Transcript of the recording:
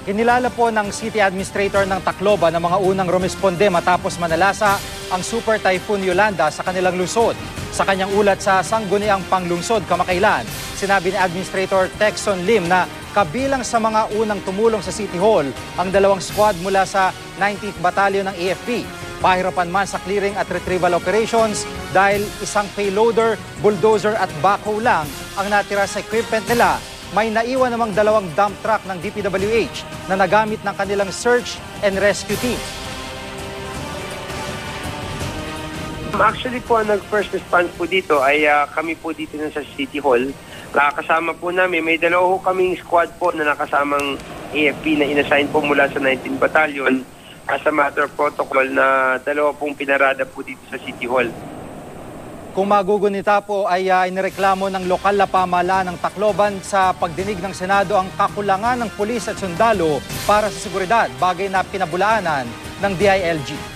Kinilala po ng City Administrator ng Tacloban ang mga unang rumisponde matapos manalasa ang Super Typhoon Yolanda sa kanilang lungsod. Sa kanyang ulat sa Sangguniang Panglungsod kamakailan, sinabi ni Administrator Texon Lim na kabilang sa mga unang tumulong sa City Hall ang 2 squad mula sa 19th Battalion ng AFP. Pahirapan man sa clearing at retrieval operations dahil isang payloader, bulldozer at backhoe lang ang natira sa equipment nila. May naiwan namang 2 dump truck ng DPWH na nagamit ng kanilang search and rescue team. Actually po, ang nag-first response po dito ay kami po dito na sa City Hall. Nakakasama po namin, may 2 kaming squad po na nakasamang AFP na inassign po mula sa 19th Battalion as a matter of protocol na 2 pong pinarada po dito sa City Hall. Kung magugunita po ay inireklamo ng lokal na pamahalaan ng Tacloban sa pagdinig ng Senado ang kakulangan ng pulis at sundalo para sa seguridad, bagay na pinabulaanan ng DILG.